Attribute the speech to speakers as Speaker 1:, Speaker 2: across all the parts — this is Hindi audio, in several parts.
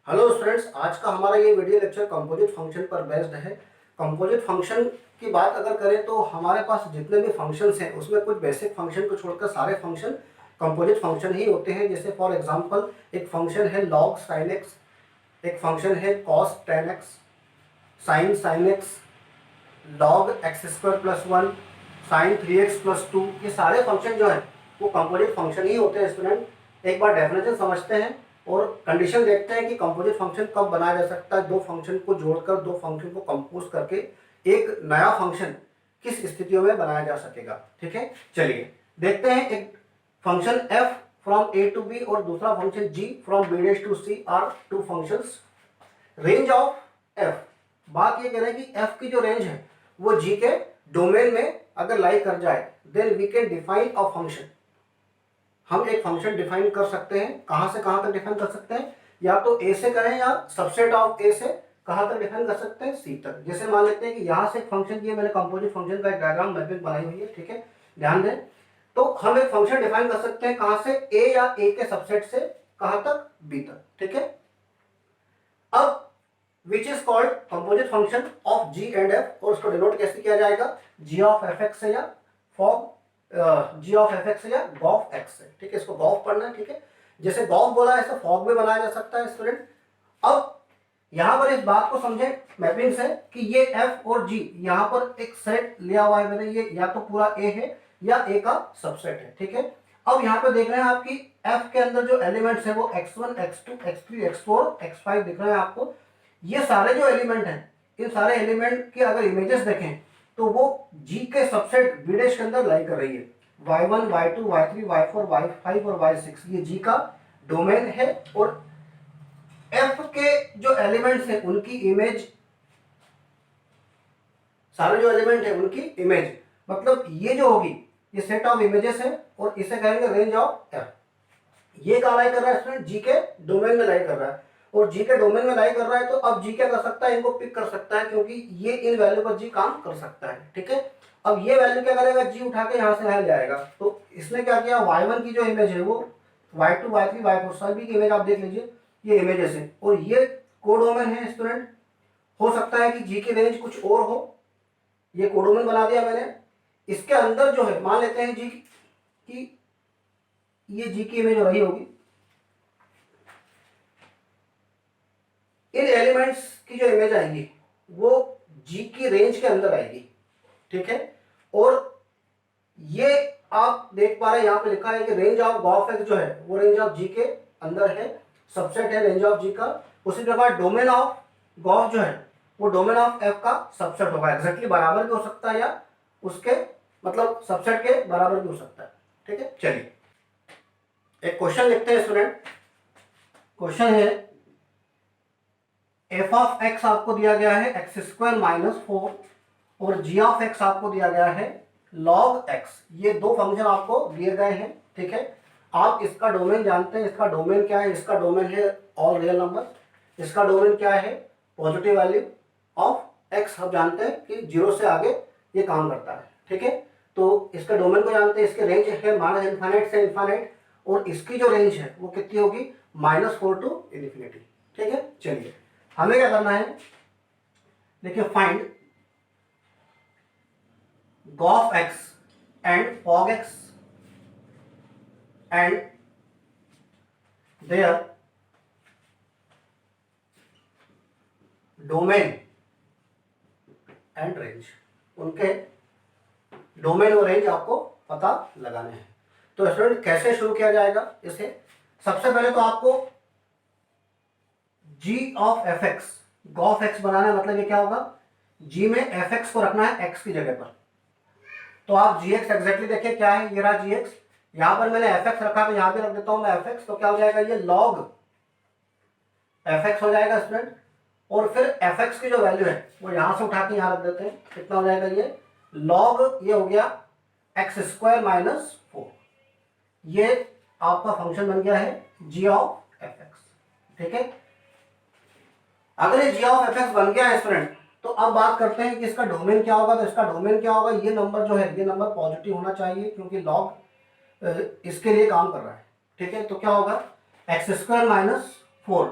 Speaker 1: हेलो स्टूडेंट्स, आज का हमारा ये वीडियो लेक्चर कंपोजिट फंक्शन पर बेस्ड है। कंपोजिट फंक्शन की बात अगर करें तो हमारे पास जितने भी फंक्शंस हैं उसमें कुछ बेसिक फंक्शन को छोड़कर सारे फंक्शन कंपोजिट फंक्शन ही होते हैं। जैसे फॉर एग्जांपल एक फंक्शन है log sin x, एक फंक्शन है cos tan x, sin x, log x square plus 1, sin 3x plus 2। ये सारे फंक्शन जो है वो कंपोजिट फंक्शन ही होते हैं। स्टूडेंट एक बार डेफिनेशन समझते हैं और कंडीशन देखते हैं कि कंपोजिट फंक्शन कब बनाया जा सकता है। दो फंक्शन को जोड़कर, दो फंक्शन को कंपोज करके एक नया फंक्शन किस स्थितियों में बनाया जा सकेगा। ठीक है, चलिए देखते हैं। एक function f from a to b और दूसरा function g from b dash to c are two functions. Range of f, बात ये कह रहे हैं कि f की जो रेंज है वो g के डोमेन में अगर लाई कर जाए then we can define a function. हम एक फंक्शन डिफाइन कर सकते हैं। कहां से कहां तक डिफाइन कर सकते हैं? या तो a से करें या सबसेट ऑफ a से कहां तक डिफाइन कर सकते हैं? c तक। जैसे मान लेते हैं कि यहां से एक फंक्शन दिया, मैंने कंपोजिट फंक्शन का एक डायग्राम मैपिंग बनाई हुई है। ठीक है, ध्यान दें। तो हम एक फंक्शन डिफाइन कर सकते हैं कहां से? a या a के सबसेट से कहां तक? b तक। ठीक है, अब which is called composite function of g and f, और उसको डिनोट कैसे किया जाएगा? g ऑफ fx से या फॉर्म g ऑफ fx से या गॉफ x से। ठीक है, इसको गॉफ पढ़ना है। ठीक है, जैसे गॉफ बोला ऐसे फॉग में बनाया जा सकता है स्टूडेंट। अब यहां पर इस बात को समझे मैपिंग से कि ये f और g यहां पर एक सेट लिया हुआ है मैंने, ये या तो पूरा a है या a का सबसेट है। ठीक है, अब यहां पे देख रहे हैं आपकी f के अंदर जो एलिमेंट्स है वो x1 x2 x3 x4 x5 दिख रहे हैं आपको। ये सारे जो एलिमेंट हैं, इन सारे एलिमेंट की अगर इमेजेस देखें तो वो g के सबसेट b डैश के अंदर लाई कर रही है। y1 y2 y3 y4 y5 और y6 ये g का डोमेन है, और f के जो एलिमेंट्स हैं उनकी इमेज, सारे जो एलिमेंट है उनकी इमेज, मतलब ये जो होगी ये सेट ऑफ इमेजेस है और इसे कहेंगे रेंज ऑफ f। ये कहाँ लाई कर रहा है स्टूडेंट? जी के डोमेन में लाई कर रहा है, और जी के डोमेन में लाई कर रहा है तो अब जी क्या कर सकता है? इनको पिक कर सकता है, क्योंकि ये इन वैल्यू पर जी काम कर सकता है। ठीक है, अब ये वैल्यू क्या करेगा? जी उठा के यहाँ से यहाँ जाएगा। तो इसने क्या किया? y1 की जो इमेज है वो y2 y3 y4 सभी की इमेज आप देख लीजिए, ये इमेजेस है और ये कोडोमेन है स्टूडेंट। हो सकता है कि जी की रेंज कुछ और हो, ये कोडोमेन बना दिया मैंने। इसके अंदर जो है मान लेते हैं जी की, ये जी की इमेज हो रही होगी, इन एलिमेंट्स की जो इमेज आएगी वो जी की रेंज के अंदर आएगी। ठीक है, और ये आप देख पा रहे हैं यहाँ पे लिखा है कि रेंज ऑफ गॉफ एक्स जो है वो रेंज ऑफ जी के अंदर है, सबसेट है रेंज ऑफ जी का। उसी प्रकार डोमेन ऑफ गॉफ जो है वो डोमेन ऑफ एफ का सबसेट होगा। एग्जैक्टली बराबर भी हो सकता है या उसके मतलब सबसेट के बराबर भी हो सकता है। ठीक है, चलिए एक क्वेश्चन लिखते हैं स्टूडेंट। क्वेश्चन है एफ ऑफ एक्स आपको दिया गया है एक्स स्क्वायर माइनस 4 और जी ऑफ एक्स आपको दिया गया है log x। ये दो फंक्शन आपको दिए गए हैं। ठीक है, आप इसका डोमेन जानते हैं। इसका डोमेन क्या है? इसका डोमेन है ऑल रियल नंबर। इसका डोमेन क्या है? Positive value of x। हम जानते हैं कि 0 से आगे ये काम करता है। ठीक है, तो इसके डोमेन को जानते हैं। इसके रेंज है माइनस इन्फाइनाइट से इन्फाइनाइट, और इसकी जो रेंज है वो कितनी होगी? -4 टू इन्फिनिटी। ठीक है, चलिए हमें क्या करना है? देखिए, find gof x and fog x and their domain and range। उनके डोमेन और रेंज आपको पता लगाने हैं। तो स्टूडेंट कैसे शुरू किया जाएगा इसे? सबसे पहले तो आपको g of fx, gof x बनाना है। मतलब ये क्या होगा? g में fx को रखना है x की जगह पर। तो आप gx एग्जैक्टली देखिए क्या है, ये रहा gx। यहां पर मैंने fx रखा तो यहां पे रख देता हूं मैं fx। तो क्या हो जाएगा? ये log fx हो जाएगा स्टूडेंट, और फिर fx की जो वैल्यू है वो यहां से उठा के यहां रख देते हैं। कितना हो जाएगा? ये log, ये हो गया एक्स स्क्वायर माइनस 4। ये आपका फंक्शन बन गया है g ऑफ fx। ठीक है, अगर ये g ऑफ fx बन गया है स्टूडेंट, तो अब बात करते हैं कि इसका डोमेन क्या होगा। तो इसका डोमेन क्या होगा? ये नंबर जो है ये नंबर पॉजिटिव होना चाहिए, क्योंकि लॉग इसके लिए काम कर रहा है। ठीक है, तो क्या होगा? एक्स स्क्वायर माइनस 4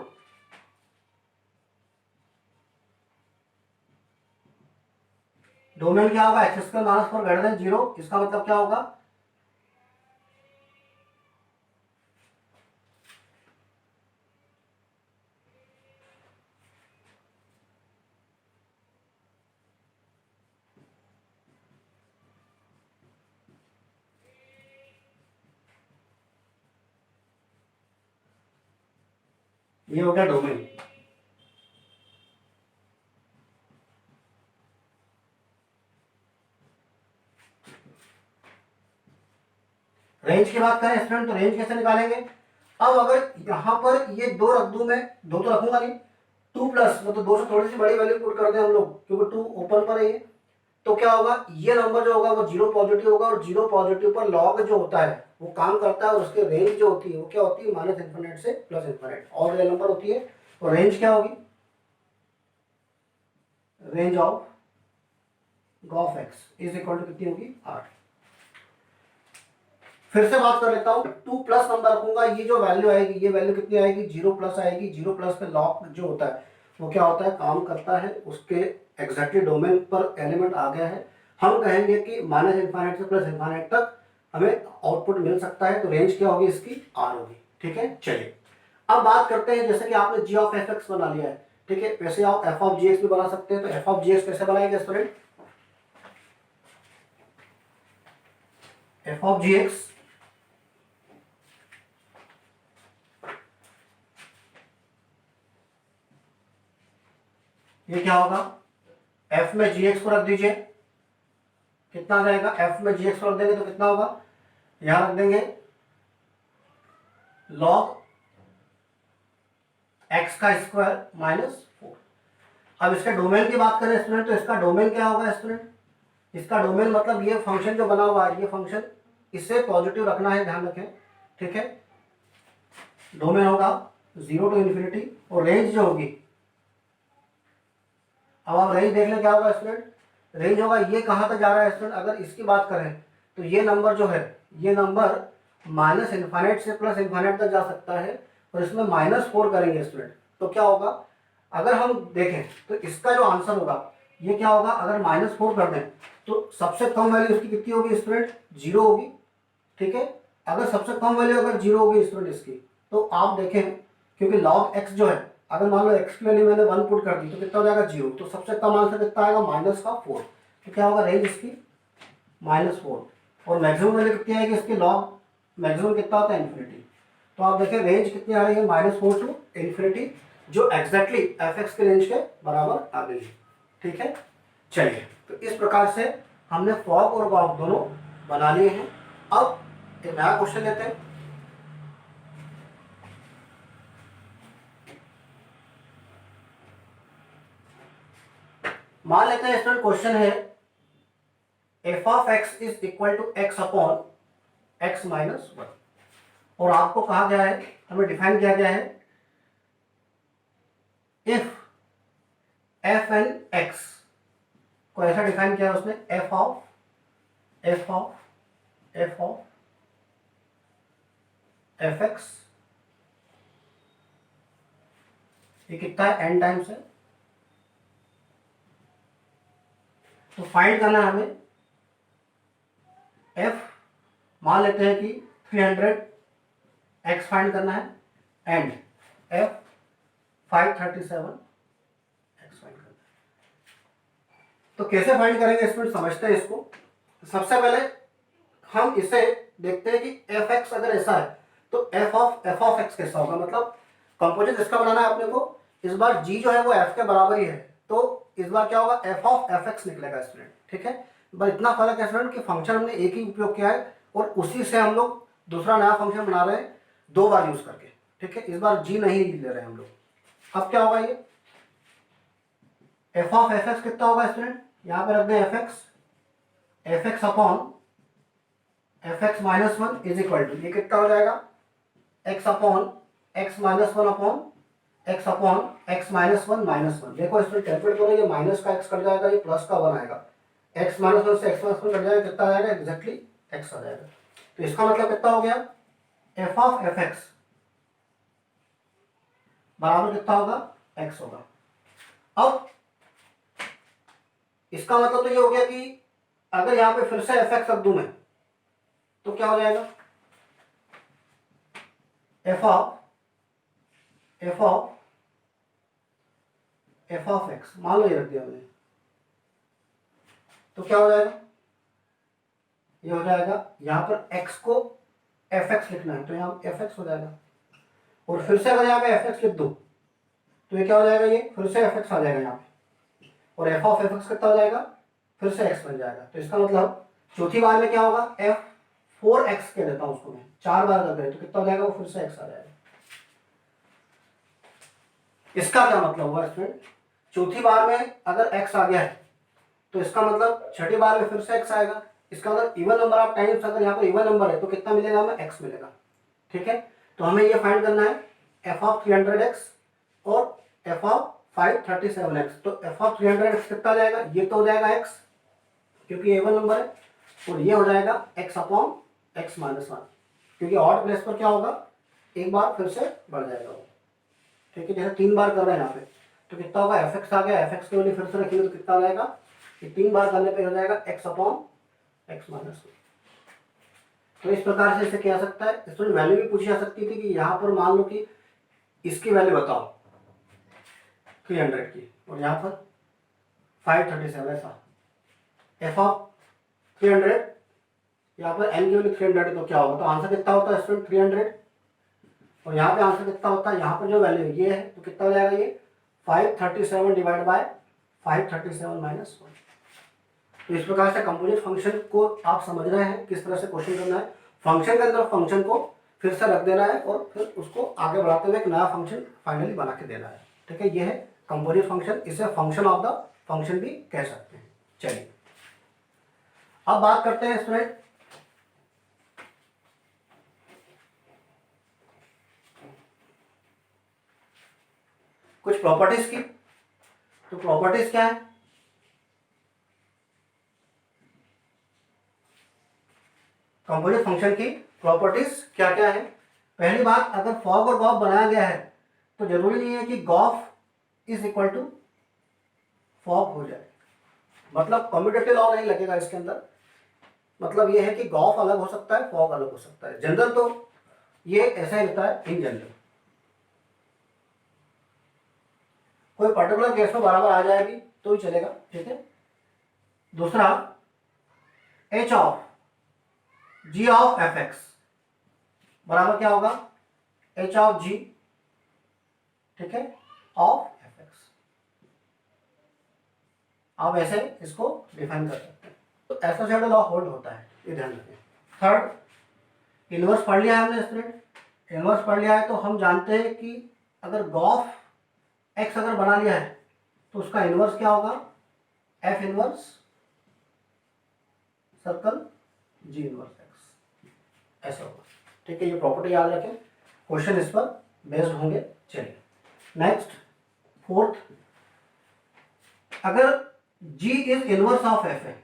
Speaker 1: डोमेन क्या होगा, x square minus 4 greater than 0। इसका मतलब क्या होगा, ये हो गया डोमेन। रेंज की बात करें स्टूडेंट तो रेंज कैसे निकालेंगे। अब अगर यहां पर ये दो रख दूं, मैं दो तो रखूंगा नहीं, 2 प्लस मतलब दो से थोड़ी सी बड़ी वैल्यू पुट कर दें हम लोग, क्योंकि 2 ओपन पर है ये, तो क्या होगा, ये नंबर जो होगा वो 0 पॉजिटिव होगा, और 0 पॉजिटिव पर लॉग जो होता है वो काम करता है, और उसकी रेंज जो होती है वो क्या होती है, माइनस इन्फिनिट से प्लस इन्फिनिट, और रियल नंबर होती है। और रेंज क्या होगी, range of gof x is equal to कितनी होगी, 8। फिर से बात कर लेता हूँ, 2 प्लस नंबर रखूंगा, ये जो वैल्यू आएगी ये वैल्यू कितनी आएगी, 0 प्लस आएगी। 0 प्लस पे लॉग जो होता है वो क्या होता है, काम करता है, उसके एग्जैक्टली डोमेन पर एलिमेंट आ गया है, हम कहेंगे कि माइनस इन्फाइनाइट से प्लस इन्फाइनाइट तक हमें आउटपुट मिल सकता है, तो रेंज क्या होगी इसकी, आर होगी। ठीक है, चलिए अब बात करते हैं, जैसे कि आपने जी ऑफ एफ एक्स बना लिया है, ठीक है, वैसे आप एफ ऑफ जी एक्स भी बना सकते हैं। तो एफ ऑफ जी एक्स कैसे बनाएंगे student, f of g x ये क्या होगा, f में gx को रख दीजिए, कितना आ जाएगा, f में gx को रख देंगे तो कितना होगा, यहां रख देंगे log x का स्क्वायर माइनस 4। अब इसके डोमेन की बात करें स्टूडेंट, तो इसका डोमेन क्या होगा स्टूडेंट, इसका डोमेन मतलब ये फंक्शन जो बना हुआ है, ये फंक्शन इससे पॉजिटिव रखना है, ध्यान रखें। ठीक है, डोमेन होगा 0 टू इन्फिनिटी, और रेंज जो होगी, अब आप रेंज देख लें क्या होगा स्टूडेंट, रेंज होगा ये कहां तक जा रहा है स्टूडेंट, अगर इसकी बात करें तो ये नंबर जो है, ये नंबर माइनस इन्फाइनाइट से प्लस इन्फाइनाइट तक जा सकता है, और इसमें -4 करेंगे स्टूडेंट, तो क्या होगा, अगर हम देखें तो इसका जो आंसर होगा ये क्या होगा, अगर -4 कर दें तो सबसे कम वैल्यू इसकी कितनी होगी स्टूडेंट, 0 होगी। ठीक है, अगर सबसे कम वैल्यू अगर 0 होगी स्टूडेंट इसकी, तो आप देखें, क्योंकि log x जो है, अगर मान लो x की वैल्यू मैंने 1 पुट कर दी तो कितना हो जाएगा, 0, तो सबसे कम आंसर कितना आएगा, -4। तो क्या होगा, रेंज इसकी -4, और मैक्सिमम वैल्यू कितनी आएगी इसकी, log मैक्सिमम कितना होता है, इन्फिनिटी। तो आप देखें रेंज कितनी आ रही है, -4 टू इन्फिनिटी, जो एग्जैक्टली एफ एक्स के रेंज के बराबर आ गई है। ठीक है, चलिए तो इस प्रकार से हमने फॉग और वॉक दोनों बना लिए हैं। अब एक नया क्वेश्चन लेते हैं। मान लेते हैं स्टूडेंट क्वेश्चन है f of x is equal to x upon x minus 1, और आपको कहा गया है, हमें डिफाइन किया गया है, इफ एफ एन एक्स को ऐसा डिफाइन किया है उसने, F of F of F of f x, ये कितना है, एन टाइम्स है, तो फाइंड करना है हमें एफ, मान लेते हैं कि 300 एक्स फाइंड करना है, एंड एफ 537 एक्स फाइंड करना है। तो कैसे फाइंड करेंगे स्टूडेंट, समझते हैं इसको। सबसे पहले हम इसे देखते हैं कि एफ एक्स अगर ऐसा है तो एफ ऑफ एक्स कैसा होगा, मतलब कंपोजिट इसका बनाना है अपने को। इस बार जी जो है वो एफ के बराबर ही है, तो इस बार क्या होगा, एफ ऑफ एफ एक्स निकलेगा स्टूडेंट। ठीक है, बस इतना फर्क है स्टूडेंट कि फंक्शन हमने एक ही उपयोग किया है, और उसी से हम लोग दूसरा नया फंक्शन बना रहे हैं 2 बार यूज करके। ठीक है, इस बार जी नहीं ले रहे हैं हम लोग। अब क्या होगा, ये एफ ऑफ एफ एक्स कितना होगा स्टूडेंट, यहां पे रख दें f x upon f x minus 1 is equal to, ये कितना हो जाएगा, x upon x minus 1 upon x minus 1 minus 1। देखो इसमें कैलकुलेट करो, ये माइनस का एक्स कट जाएगा, ये प्लस का 1 आएगा, एक्स माइनस 1 से एक्स माइनस 1 कट जाएगा, कितना आ जाएगा, एग्जैक्टली एक्स आ जाएगा। तो इसका मतलब कितना हो गया, एफ ऑफ एफ एक्स बराबर कितना होगा, एक्स होगा। अब इसका मतलब तो ये हो गया कि अगर यहाँ पे फिर से एफ एक्स रख दूं मैं तो क्या हो जाएगा, एफ ऑफ एक्स, मान लो ये रख दिया मैंने, तो क्या हो जाएगा, ये हो जाएगा, यहाँ पर x को एफ एक्स लिखना है तो यहाँ एफ एक्स हो जाएगा, और फिर से अगर यहाँ पे एफ एक्स लिख दो तो ये क्या हो जाएगा, ये फिर से एफ एक्स आ जाएगा यहाँ पे, और एफ ऑफ एफ एक्स कितना हो जाएगा, फिर से x बन जाएगा। तो इसका मतलब चौथी बार में क्या होगा, एफ 4x कह देता हूँ उसको मैं, 4 बार अगर करें तो कितना हो जाएगा, वो फिर से x आ जाएगा। इसका क्या मतलब हुआ स्टूडेंट, चौथी बार में अगर x आ गया है तो इसका मतलब छठी बार में फिर से x आएगा। इसका मतलब इवन नंबर ऑफ टाइम्स अगर यहाँ पर इवन नंबर है तो कितना मिलेगा हमें, x मिलेगा। ठीक है, तो हमें ये फाइंड करना है एफ ऑफ 300x और एफ ऑफ 537x। तो एफ ऑफ 300x कितना आ जाएगा, ये तो हो जाएगा x क्योंकि ये इवन नंबर है, और ये हो जाएगा x अपॉन x माइनस 1 क्योंकि ऑड प्लेस पर क्या होगा, एक बार फिर से बढ़ जाएगा वो। ठीक है, जैसे 3 बार कर रहे हैं यहाँ पे तो कितना होगा, एफ एक्स आ गया, एफ एक्स के वैल्यू फिर से रखेंगे तो कितना आ जाएगा, कि 3 बार करने पे हो जाएगा x अपॉन x माइनस 1। तो इस प्रकार से इसे क्या सकता है, इस वैल्यू भी पूछी जा सकती थी कि यहाँ पर मान लो कि इसकी वैल्यू बताओ 300 की और यहाँ पर 537 ऐसा, एफ ऑफ 300 यहाँ पर n की वैल्यू 300 है तो क्या होगा, तो आंसर कितना होता है स्टूडेंट 300, और यहाँ पे आंसर कितना होता है, यहाँ पर जो वैल्यू ये है तो कितना हो जाएगा, ये 537 डिवाइड बाय 537 माइनस 1। तो इस प्रकार से कंपोजिट फंक्शन को आप समझ रहे हैं किस तरह से क्वेश्चन करना है, फंक्शन के अंदर फंक्शन को फिर से रख देना है और फिर उसको आगे बढ़ाते हुए एक नया फंक्शन फाइनली बना के देना है। ठीक है, ये है कंपोजिट फंक्शन, इसे फंक्शन ऑफ द फंक्शन भी कह सकते हैं। चलिए अब बात करते हैं स्टूडेंट कुछ प्रॉपर्टीज की। तो प्रॉपर्टीज क्या है, कंपोजिट फंक्शन की प्रॉपर्टीज क्या क्या है। पहली बात, अगर फॉग और गॉफ बनाया गया है तो जरूरी नहीं है कि gof is equal to fog हो जाए, मतलब कम्यूटेटिव लॉ नहीं लगेगा इसके अंदर। मतलब यह है कि गॉफ अलग हो सकता है, फॉग अलग हो सकता है। जनरल तो ये ऐसा ही होता है इन जनरल, कोई पर्टिकुलर केस में बराबर आ जाएगी तो ही चलेगा। ठीक है, दूसरा h of g of f x बराबर क्या होगा, एच ऑफ जी, ठीक है, ऑफ एफ एक्स। आप ऐसे इसको डिफाइन कर सकते हैं। तो एसोसिएटेड लॉ होल्ड होता है, ये ध्यान रखें। थर्ड, इनवर्स पढ़ लिया है हमने स्टूडेंट, इनवर्स पढ़ लिया है तो हम जानते हैं कि अगर गॉफ एक्स अगर बना लिया है तो उसका इनवर्स क्या होगा, एफ इनवर्स सर्कल जी इनवर्स एक्स, ऐसा होगा। ठीक है, ये प्रॉपर्टी याद रखें, क्वेश्चन इस पर बेस्ड होंगे। चलिए नेक्स्ट, फोर्थ, अगर g is inverse of f है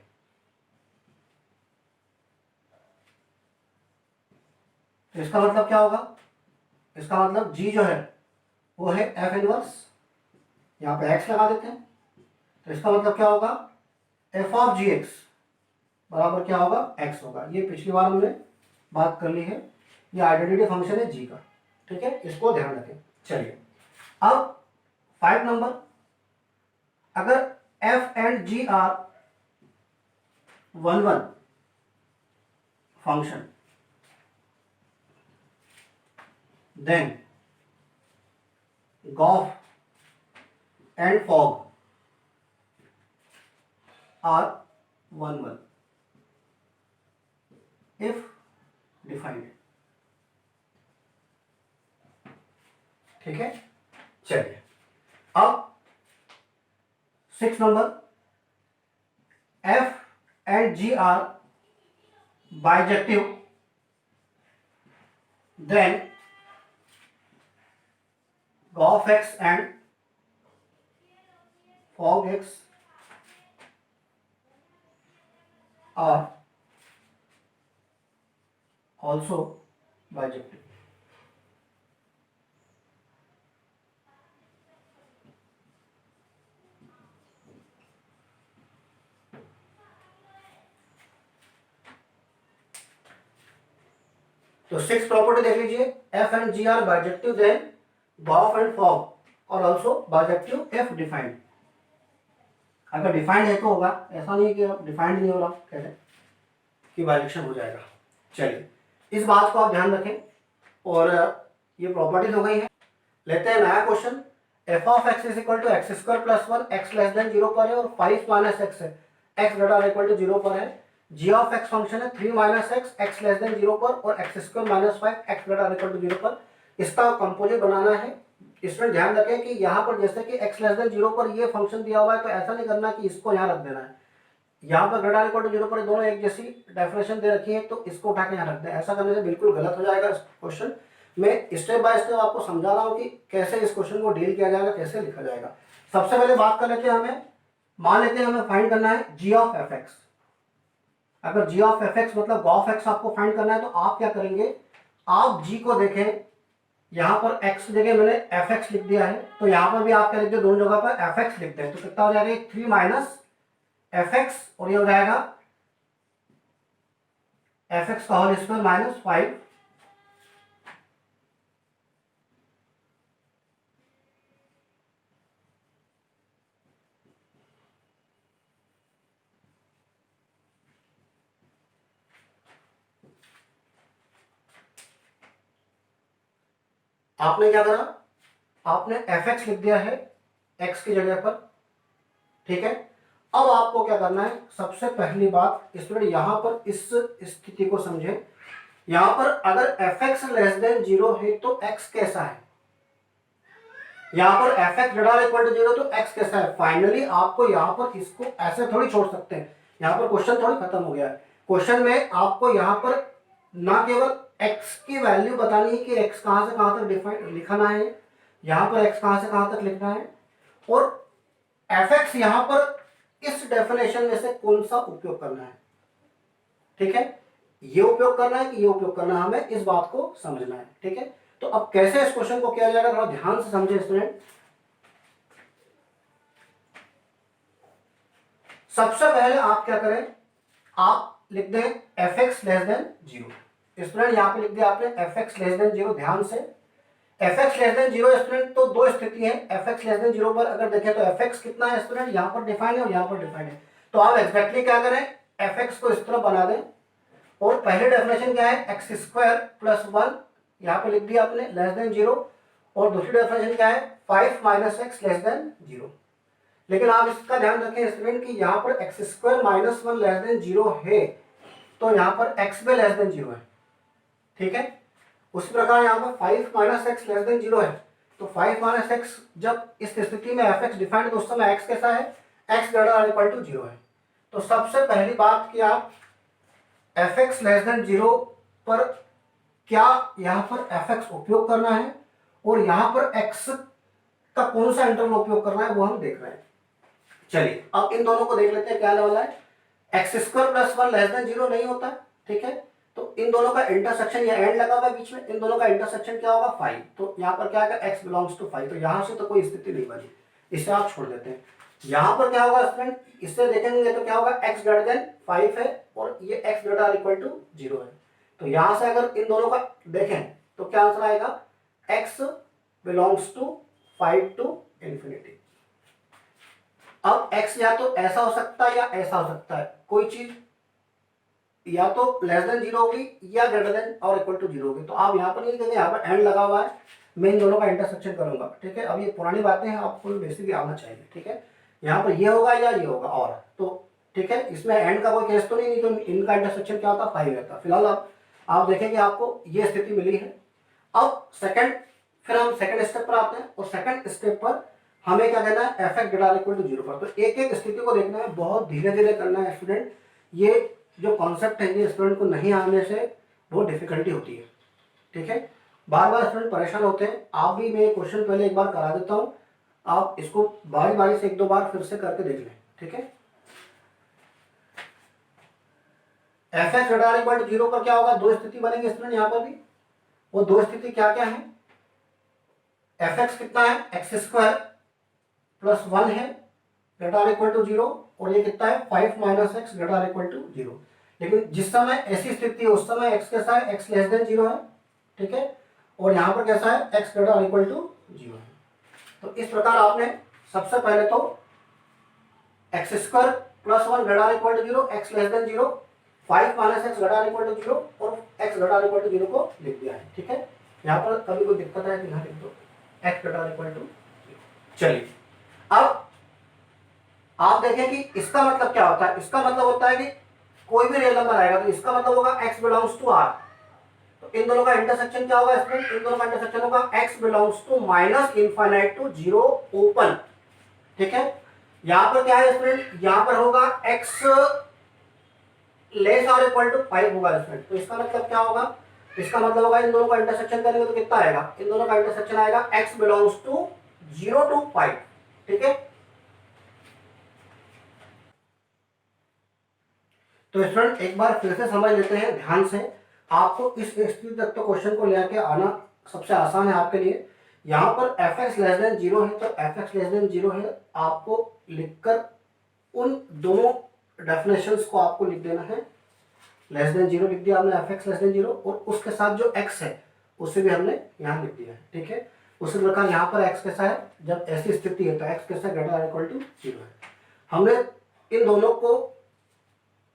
Speaker 1: तो इसका मतलब क्या होगा, इसका मतलब g जो है वो है f इनवर्स, यहां पे x लगा देते हैं तो इसका मतलब क्या होगा, f ऑफ जी एक्स बराबर क्या होगा, x होगा। ये पिछली बार हमने बात कर ली है, ये आइडेंटिटी फंक्शन है g का। ठीक है, इसको ध्यान रखें। चलिए अब 5 नंबर, अगर f and g are 1 function then Goff and fog are 1 if defined। ठीक है, चलिए अब 6 number, f and g are bijective then Goff x and fog x are also bijective। तो 6 प्रॉपर्टी देख लीजिए, f and g are bijective then gof and fog और ऑल्सो बाइजेक्टिव एफ डिफाइंड। अगर डिफाइंड है तो होगा, ऐसा नहीं है कि डिफाइंड नहीं हो रहा कैसे कि बाइजेक्शन हो जाएगा। चलिए इस बात को आप ध्यान रखें और ये प्रॉपर्टीज हो गई है। लेते हैं नया question. F of x is equal to x square plus one, x less than 0 पर है और 5 माइनस एक्स है, एक्स ग्रेटर इक्वल टू 0 पर है। जी ऑफ एक्स फंक्शन है 3 minus x, x less than 0 पर और x square minus 5, x greater equal to 0 पर। इसका कंपोजिट बनाना है। इसमें ध्यान रखें कि यहाँ पर जैसे कि एक्स लेस देन 0 पर ये फंक्शन दिया हुआ है, तो ऐसा नहीं करना कि इसको यहाँ रख देना है। यहाँ पर ग्रेटर इक्वल टू 0 पर दोनों एक जैसी डेफिनेशन दे रखी है, तो इसको उठा के यहाँ रख दें। ऐसा करने से बिल्कुल गलत हो जाएगा क्वेश्चन। मैं स्टेप बाय स्टेप आपको समझा रहा हूँ कि कैसे इस क्वेश्चन को डील किया जाएगा, कैसे लिखा जाएगा। सबसे पहले बात कर लेते हैं, हमें मान लेते हैं हमें फाइंड करना है जी ऑफ एफ एक्स। अगर जी ऑफ एफ एक्स मतलब गॉफ एक्स आपको फाइंड करना है, तो आप क्या करेंगे, आप जी को देखें, यहाँ पर एक्स की जगह मैंने एफ एक्स लिख दिया है, तो यहाँ पर भी आप क्या लिख दो, दोनों जगह पर एफ एक्स लिखते हैं, तो कितना हो जाएगा 3 माइनस एफ एक्स और ये हो जाएगा एफ एक्स का होल स्क्वायर माइनस 5। आपने क्या करा, आपने एफ एक्स लिख दिया है एक्स की जगह पर, ठीक है। अब आपको क्या करना है, सबसे पहली बात स्टूडेंट यहां पर इस स्थिति को समझे। यहां पर अगर एफ एक्स लेस देन 0 है तो एक्स कैसा है, यहां पर f x greater equal to 0 तो एक्स कैसा है। फाइनली आपको यहां पर इसको ऐसे थोड़ी छोड़ सकते हैं, यहां पर क्वेश्चन थोड़ी खत्म हो गया है। क्वेश्चन में आपको यहां पर ना केवल x की वैल्यू बतानी है कि x कहां से कहां तक डिफाइन लिखना है, यहां पर x कहां से कहां तक लिखना है, और fx यहां पर इस डेफिनेशन में से कौन सा उपयोग करना है, ठीक है। ये उपयोग करना है कि ये उपयोग करना है, हमें इस बात को समझना है, ठीक है। तो अब कैसे इस क्वेश्चन को किया जाएगा, थोड़ा ध्यान से समझे स्टूडेंट। सबसे पहले आप क्या करें, आप लिख दें f x less than 0। Student यहां पे लिख दिया आपने एफ एक्स लेस देन 0। ध्यान से F x less than 0 student, तो दो स्थिति है। एफ एक्स लेस देन 0 पर अगर देखें तो एफ एक्स कितना है स्टूडेंट, यहां पर डिफाइंड है और यहां पर डिफाइंड है। तो आप एक्जैक्टली क्या करें, एफ एक्स को इस तरह बना दें और पहली डेफिनेशन क्या है, एक्स स्क्वायर प्लस 1 यहां पे लिख दिया आपने लेस देन 0, और दूसरी डेफिनेशन क्या है 5 माइनस एक्स लेस देन 0। लेकिन आप इसका ध्यान रखें स्टूडेंट कि यहाँ पर x square minus 1 less than 0 है, तो यहाँ पर एक्स भी लेस देन 0 है, ठीक है। उसी प्रकार यहाँ पर 5 माइनस एक्स लेस देन 0 है, तो 5 माइनस एक्स जब इस स्थिति में एफ एक्स डिफाइंड है तो उस समय एक्स कैसा है, एक्स ग्रेटर इक्वल टू 0 है। तो सबसे पहली बात कि आप एफ एक्स लेस देन 0 पर क्या यहाँ पर एफ एक्स उपयोग करना है और यहाँ पर एक्स का कौन सा इंटरवल उपयोग करना है वो हम देख रहे हैं। चलिए अब इन दोनों को देख लेते हैं क्या आने वाला है। X square plus 1 less than 0 नहीं होता, ठीक है। तो इन दोनों का इंटरसेक्शन या एंड लगा हुआ है बीच में, इन दोनों का इंटरसेक्शन क्या होगा 5। तो यहाँ पर क्या है x बिलोंग्स टू 5, तो यहाँ से तो कोई स्थिति नहीं बनी, इसे आप छोड़ देते हैं। यहाँ पर क्या होगा स्टूडेंट, इससे देखेंगे तो क्या होगा x ग्रेटर देन 5 है और ये x ग्रेटर इक्वल टू 0 है। तो यहाँ से अगर इन दोनों का देखें तो क्या आंसर आएगा, x belongs to 5 to infinity. अब x या तो ऐसा हो सकता है या ऐसा हो सकता है, कोई चीज या तो लेस देन 0 होगी या ग्रेटर देन और इक्वल टू 0 होगी। तो आप यहाँ पर नहीं लिखेंगे, यहाँ पर एंड लगा हुआ है, मैं इन दोनों का इंटरसेक्शन करूंगा, ठीक है। अब ये पुरानी बातें हैं, आपको बेसिकली आना चाहिए, ठीक है। यहाँ पर ये होगा या ये होगा, और तो ठीक है, इसमें एंड का कोई केस तो नहीं, तो इनका इंटरसेक्शन क्या होता है 5 रहता। फिलहाल आप देखेंगे आपको ये स्थिति मिली है। अब फिर हम सेकंड स्टेप पर आते हैं और सेकंड स्टेप पर हमें क्या कहना है, f x greater equal to 0 पर। तो एक एक स्थिति को देखना है, बहुत धीरे धीरे करना है स्टूडेंट। ये जो कॉन्सेप्ट है ये स्टूडेंट को नहीं आने से बहुत डिफिकल्टी होती है, ठीक है। बार बार स्टूडेंट परेशान होते हैं, आप भी, मैं क्वेश्चन पहले एक बार करा देता हूँ, आप इसको बारी बारी से एक दो बार फिर से करके देख लें, ठीक है। F x greater equal to 0 पर क्या होगा, दो स्थिति बनेंगे स्टूडेंट यहाँ पर भी। वो दो स्थिति क्या क्या है, एफ एक्स कितना है, एक्स स्क्वायर प्लस 1 है ग्रेटर इक्वल टू 0, और ये कितना है 5 minus x greater equal to 0। लेकिन जिस समय ऐसी स्थिति है उस समय x कैसा है, x लेस देन 0 है, ठीक है, और यहाँ पर कैसा है, x ग्रेटर और इक्वल टू 0 है। तो इस प्रकार आपने सबसे पहले तो x square plus 1 greater equal to 0, x less than 0, 5 minus x greater equal to 0 और x ग्रेटर इक्वल टू 0 को लिख दिया है, ठीक है। यहाँ पर कभी कोई दिक्कत है कि यहाँ लिख दो x ग्रेटर इक्वल टू 0। चलिए अब आप देखें कि इसका मतलब क्या होता है। इसका मतलब होता है कि कोई भी रियल नंबर आएगा तो इसका मतलब होगा x बिलोंग्स टू r। तो इन दोनों का इंटरसेक्शन क्या होगा स्टूडेंट, इन दोनों का इंटरसेक्शन होगा x belongs to minus infinite to 0 open, ठीक है। यहां पर क्या है स्टूडेंट, यहां पर होगा x लेस और इक्वल टू 5 होगा स्टूडेंट। तो इसका मतलब क्या होगा, इसका मतलब होगा इन दोनों का इंटरसेक्शन करेंगे तो कितना आएगा, इन दोनों का इंटरसेक्शन आएगा x बिलोंग्स टू 0 टू 5, ठीक है। तो स्टूडेंट एक बार फिर से समझ लेते हैं ध्यान से। आपको इस स्थिति तक तो क्वेश्चन को लेके आना सबसे आसान है आपके लिए। यहाँ पर एफ एक्स लेस देन 0 है तो एफ एक्स लेस देन 0 है, आपको लिखकर उन दोनों डेफिनेशंस को आपको लिख देना है। लेस देन 0 लिख दिया आपने, एफ एक्स लेस देन 0, और उसके साथ जो x है उसे भी हमने यहाँ लिख दिया है, ठीक है। उसी प्रकार यहाँ पर x कैसा है, जब ऐसी स्थिति है तो x कैसा है, ग्रेटर इक्वल टू 0 है। हमने इन दोनों को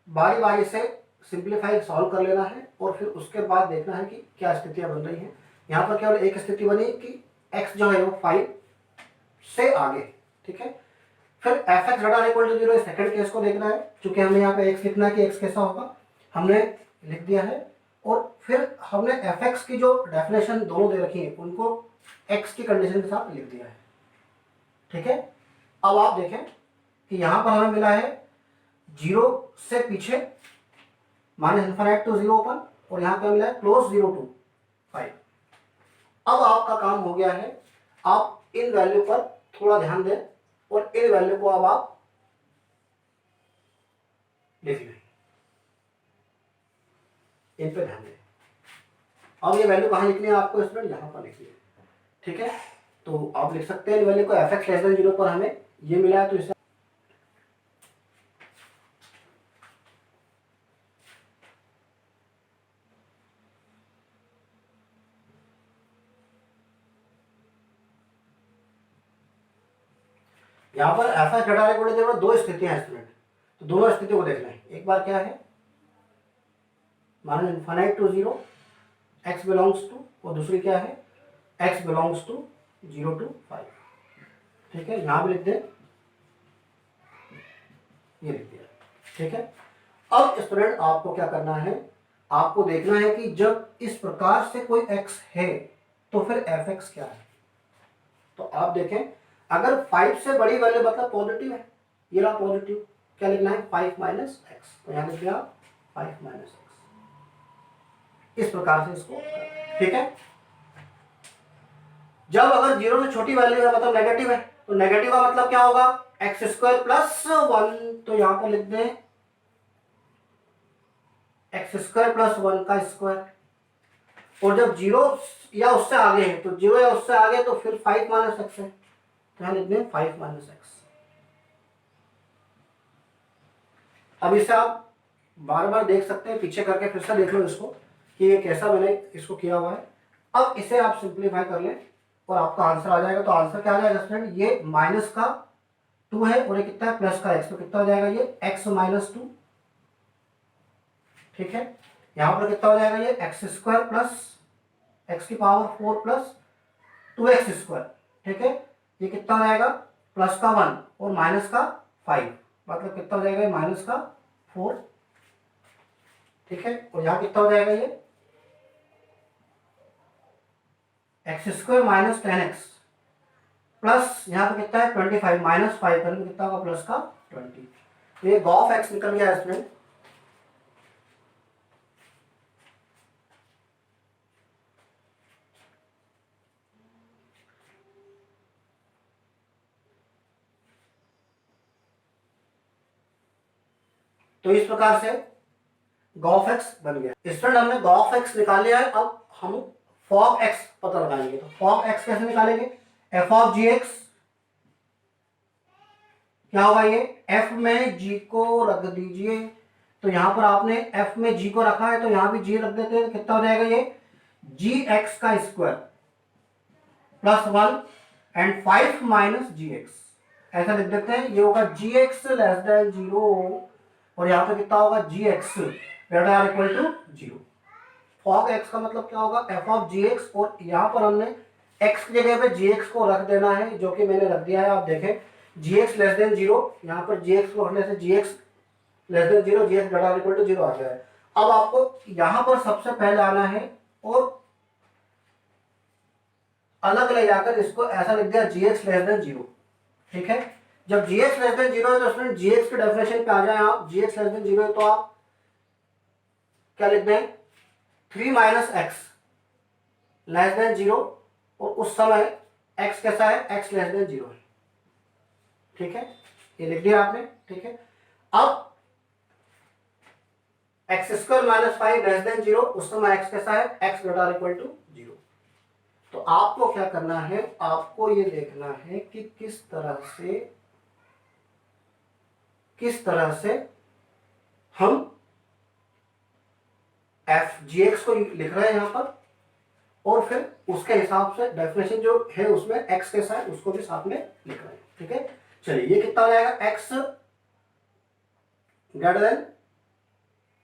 Speaker 1: बारी बारी से सिंप्लीफाई सॉल्व कर लेना है और फिर उसके बाद देखना है कि क्या स्थितियां बन रही हैं। यहाँ पर केवल एक स्थिति बनी कि x जो है वो 5 से आगे, ठीक है। फिर f x greater equal to 0 second case को देखना है, क्योंकि हमें यहाँ पे x लिखना है कि x कैसा होगा, हमने लिख दिया है। और फिर हमने एफ एक्स की जो डेफिनेशन दोनों दे रखी है उनको x की कंडीशन के साथ लिख दिया है, ठीक है। अब आप देखें कि यहाँ पर हमें मिला है 0 से पीछे माइनस इनफाइनाइट टू 0 ओपन, और यहाँ पे मिला है क्लोज 0 टू 5। अब आपका काम हो गया है, आप इन वैल्यू पर थोड़ा ध्यान दें और इन वैल्यू को अब आप लिख लें, इन पे ध्यान दें। अब ये वैल्यू कहाँ लिखनी है आपको स्टूडेंट, यहाँ पर लिखनी है, ठीक है। तो आप लिख सकते हैं इन वैल्यू को, एफ एक्स लेस देन 0 पर हमें ये मिला है तो इसे यहाँ पर f x greater equal to 0 दो स्थितियां हैं स्टूडेंट, तो दोनों स्थितियों को देखना है। एक बार क्या है, minus infinite to 0 x belongs to, और दूसरी क्या है, x बिलोंग्स टू 0 टू 5, ठीक है। यहाँ भी लिख दें, ये लिख दिया, ठीक है। अब स्टूडेंट आपको क्या करना है, आपको देखना है कि जब इस प्रकार से कोई x है तो फिर एफ एक्स क्या है। तो आप देखें, अगर 5 से बड़ी वैल्यू मतलब पॉजिटिव है, ये रहा पॉजिटिव, क्या लिखना है, 5 माइनस एक्स, तो यहाँ लिख दिया 5 माइनस एक्स, इस प्रकार से इसको, ठीक है। जब अगर 0 से छोटी वैल्यू है मतलब नेगेटिव है, तो नेगेटिव का मतलब क्या होगा, एक्स स्क्वायर प्लस 1, तो यहां पर लिख दें एक्स स्क्वायर प्लस 1 का स्क्वायर। और जब 0 या उससे आगे है, तो 0 या उससे आगे तो फिर 5 माइनस एक्स है, तो यहां लिख दें 5 माइनस एक्स। अब इसे आप बार बार देख सकते हैं, पीछे करके फिर से देख लो इसको कि ये कैसा मैंने इसको किया हुआ है। अब इसे आप सिंप्लीफाई कर लें और आपका आंसर आ जाएगा। तो आंसर क्या आ जाएगा स्टूडेंट, ये माइनस का 2 है और ये कितना है, प्लस का x, तो कितना हो जाएगा ये x माइनस 2, ठीक है। यहां पर कितना हो जाएगा, ये एक्स स्क्वायर प्लस एक्स की पावर 4 प्लस 2x स्क्वायर, ठीक है। ये कितना हो जाएगा, प्लस का 1 और माइनस का 5, मतलब कितना हो जाएगा, माइनस का 4, ठीक है। और यहां कितना हो जाएगा, ये x square minus 10x plus यहाँ पे कितना है 25, माइनस 5 करेंगे कितना होगा, प्लस का 20। तो ये गॉफ एक्स निकल गया इसमें। तो इस प्रकार से गॉफ एक्स बन गया। स्टूडेंट हमने गॉफ एक्स निकाल लिया है, अब हम फॉग एक्स पता लगाएंगे। तो फॉग एक्स कैसे निकालेंगे, एफ ऑफ जी एक्स क्या होगा, ये f में g को रख दीजिए, तो यहाँ पर आपने f में g को रखा है तो यहाँ भी g रख देते हैं, कितना हो जाएगा ये gx का square plus 1 and 5 minus gx, ऐसा लिख देते हैं। ये होगा gx लेस देन 0 और यहाँ पे कितना होगा gx greater or equal to 0। Fog x का मतलब क्या होगा f ऑफ gx, और यहाँ पर हमने x की जगह पे gx को रख देना है, जो कि मैंने रख दिया है। आप देखें gx लेस देन 0, यहाँ पर gx को रखने से gx less than 0, gx greater or equal to 0 आ गया है। अब आपको यहाँ पर सबसे पहले आना है और अलग ले जाकर इसको ऐसा लिख दिया gx लेस देन 0, ठीक है। जब gx लेस देन 0 है तो स्टूडेंट gx की डेफिनेशन पे आ जाए आप, gx लेस देन 0 है तो आप क्या लिख दें 3 माइनस एक्स लेस देन 0, और उस समय x कैसा है x लेस देन 0 है, ठीक है, ये लिख दिया आपने, ठीक है। अब x square minus 5 less than 0, उस समय x कैसा है x ग्रेटर इक्वल टू 0। तो आपको क्या करना है, आपको ये देखना है कि किस तरह से हम एफ जी एक्स को लिख रहे हैं यहां पर, और फिर उसके हिसाब से डेफिनेशन जो है उसमें एक्स कैसा है उसको भी साथ में लिख रहे हैं, ठीक है। चलिए ये कितना हो जाएगा एक्स ग्रेटर देन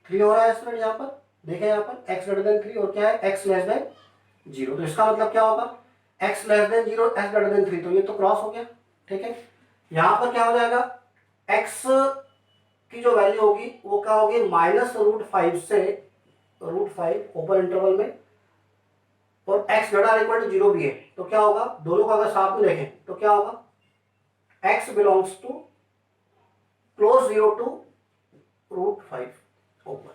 Speaker 1: 3 हो रहा है स्टूडेंट, यहां पर देखें, यहां पर एक्स ग्रेटर देन 3 और क्या है एक्स लेस देन 0। तो इसका मतलब क्या होगा x less than 0 x greater than 3, तो ये तो क्रॉस हो गया, ठीक है। यहां पर क्या हो जाएगा x की जो वैल्यू होगी वो क्या होगी -√5 से √5 ओपन इंटरवल में, और x ग्रेटर इक्वल टू 0 भी है, तो क्या होगा दोनों को अगर साथ में देखें तो क्या होगा x belongs to close 0 to √5 open.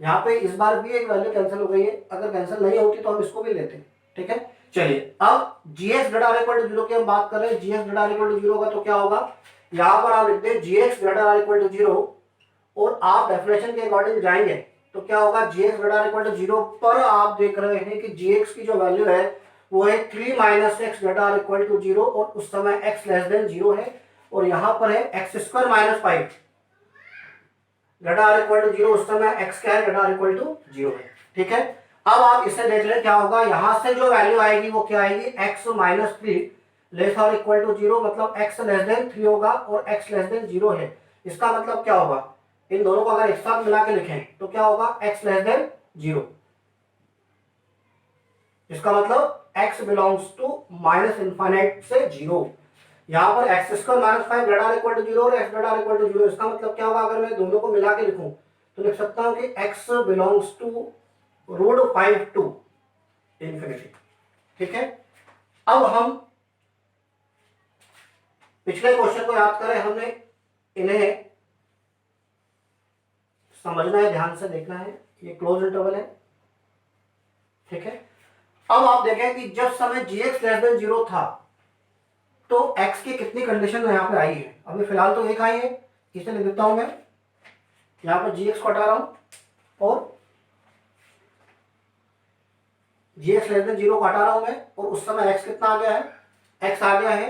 Speaker 1: यहाँ पे इस बार भी एक वैल्यू कैंसिल हो गई है, अगर कैंसिल नहीं होती तो हम इसको भी लेते हैं, ठीक है। चलिए अब gx ग्रेटर इक्वल टू 0 की हम बात कर रहे हैं, gx ग्रेटर इक्वल टू 0 होगा तो क्या होगा, यहाँ पर आप लिखते हैं gx ग्रेटर इक्वल टू 0, और आप डेफिनेशन के अकॉर्डिंग जाएंगे तो क्या होगा gx ग्रेटर इक्वल टू 0 पर आप देख रहे हैं कि gx की जो वैल्यू है वो है 3 minus x greater equal to 0, और उस समय x लेस देन 0 है, और यहाँ पर है x square minus 5 greater equal to 0, उस समय x क्या है ग्रेटर इक्वल टू 0 है, ठीक है। अब आप इसे देख लें क्या होगा, यहां से जो वैल्यू आएगी वो क्या आएगी x माइनस 3 लेस और इक्वल टू 0, मतलब x लेस देन 3 होगा और x लेस देन 0 है। इसका मतलब क्या होगा, इन दोनों को अगर एक साथ मिला के लिखें तो क्या होगा x लेस देन 0, इसका मतलब x belongs to minus infinite से 0। यहाँ पर x square minus 5 greater equal to 0 और एक्स ग्रेटर इक्वल टू 0, इसका मतलब क्या होगा, अगर मैं दोनों को मिला के लिखूं तो लिख सकता हूं कि x belongs to √5 to infinity, ठीक है। अब हम पिछले क्वेश्चन को याद करें, हमने इन्हें समझना है, ध्यान से देखना है, ये क्लोज इंटरवल है, ठीक है। अब आप देखें कि जब समय gx लेस देन 0 था तो x की कितनी कंडीशन यहाँ पे आई है, अभी फिलहाल तो एक आई है, इसे लिख देता हूं मैं, यहाँ पर gx को हटा रहा हूं और gx लेस देन 0 को हटा रहा हूं मैं, और उस समय x कितना आ गया है, x आ गया है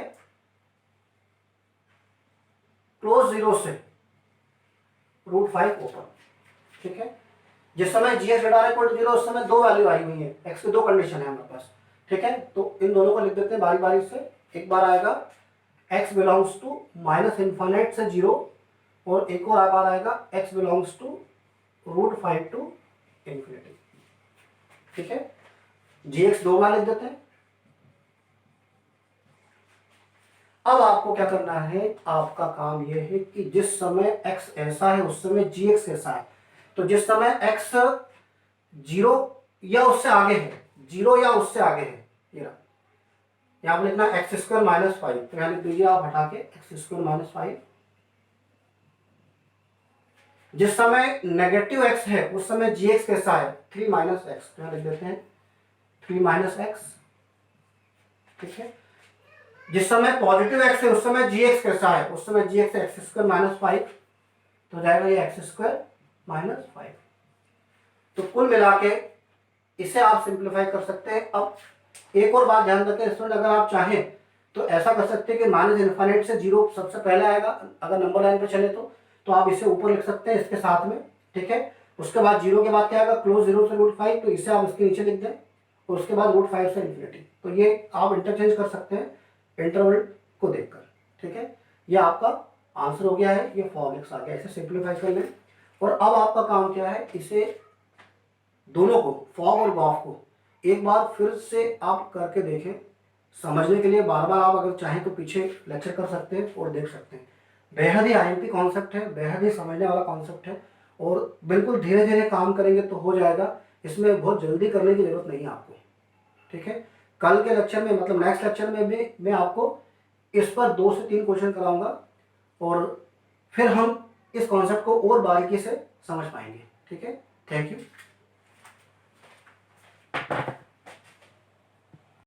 Speaker 1: क्लोज 0 से √5 ओपन, ठीक है। जिस समय gx ग्रेटर इक्वल टू 0 उस समय दो वैल्यू आई हुई है, x की दो कंडीशन है हमारे पास, ठीक है। तो इन दोनों को लिख देते हैं बारी बारी से, एक बार आएगा x belongs to minus infinite से 0, और एक और बार आएगा x belongs to √5 to infinity, ठीक है। gx दो बार लिख देते हैं। अब आपको क्या करना है, आपका काम यह है कि जिस समय x ऐसा है उस समय gx ऐसा है, तो जिस समय x 0 या उससे आगे है, 0 या उससे आगे है, ये रहा, यहाँ पर लिखना एक्स स्क्वायर माइनस 5, तो यहाँ लिख दीजिए आप हटा के एक्स स्क्वायर माइनस 5। जिस समय नेगेटिव x है उस समय gx कैसा है 3 माइनस एक्स, तो यहाँ लिख देते हैं 3 माइनस एक्स, ठीक है। जिस समय पॉजिटिव x है उस समय gx कैसा है, उस समय gx है एक्स स्क्वायर माइनस 5, तो जाएगा ये एक्स स्क्वायर माइनस 5। तो कुल मिला के इसे आप सिंप्लीफाई कर सकते हैं। अब एक और बात ध्यान रखें स्टूडेंट, अगर आप चाहें तो ऐसा कर सकते हैं कि माइनस इनफाइनाइट से 0 सबसे पहले आएगा अगर नंबर लाइन पे चले तो, तो आप इसे ऊपर लिख सकते हैं इसके साथ में, ठीक है। उसके बाद 0 के बाद क्या आएगा, क्लोज 0 से √5, तो इसे आप इसके नीचे लिख दें, और उसके बाद √5 से इन्फिनिटी। तो ये आप इंटरचेंज कर सकते हैं इंटरवल को देखकर, ठीक है। ये आपका आंसर हो गया है, ये फॉर्म एक्स आ गया, इसे सिंप्लीफाई कर लें। और अब आपका काम क्या है, इसे दोनों को, फॉग और गॉफ को एक बार फिर से आप करके देखें। समझने के लिए बार बार आप अगर चाहें तो पीछे लेक्चर कर सकते हैं और देख सकते हैं। बेहद ही आईएमपी कॉन्सेप्ट है, बेहद ही समझने वाला कॉन्सेप्ट है, और बिल्कुल धीरे धीरे काम करेंगे तो हो जाएगा। इसमें बहुत जल्दी करने की जरूरत नहीं है आपको, ठीक है। कल के लेक्चर में, मतलब नेक्स्ट लेक्चर में भी मैं आपको इस पर 2 से 3 क्वेश्चन कराऊंगा, और फिर हम इस कॉन्सेप्ट को और बारीकी से समझ पाएंगे, ठीक है। Thank you.